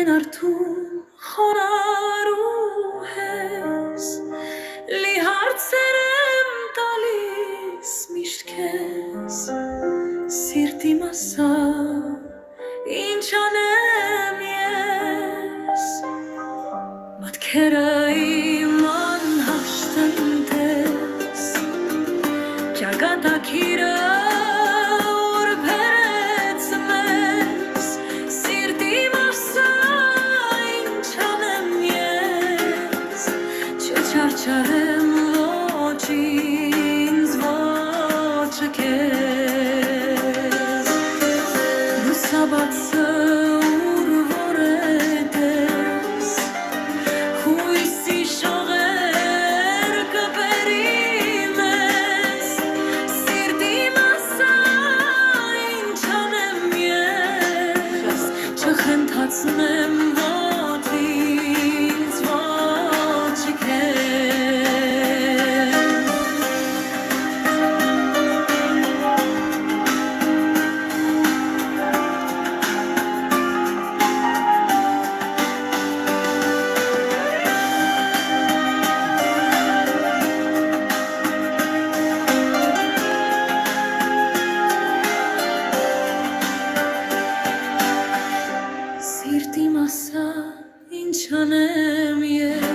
են արթուն խոնարհու ես, լի հարցեր եմ տալիս միշտ քեզ, սիրտի մասա ինչ անեմ ես, մտքերը իմ անհաշտ են տես, ճակատագիրը որ բերեց մեզ, սիրտի մասա ինչ անեմ ես, չչարչարեմ ոչ ինձ ոչ քեզ, լուսաբացը ուր որ է դես, հույսի շողեր կբերի մեզ, սիրտի մասա ինչ անեմ ես, չխնդացնեմ ոչ ինձ ոչ քեզ. Սիրտի մասա ինչ անեմ ես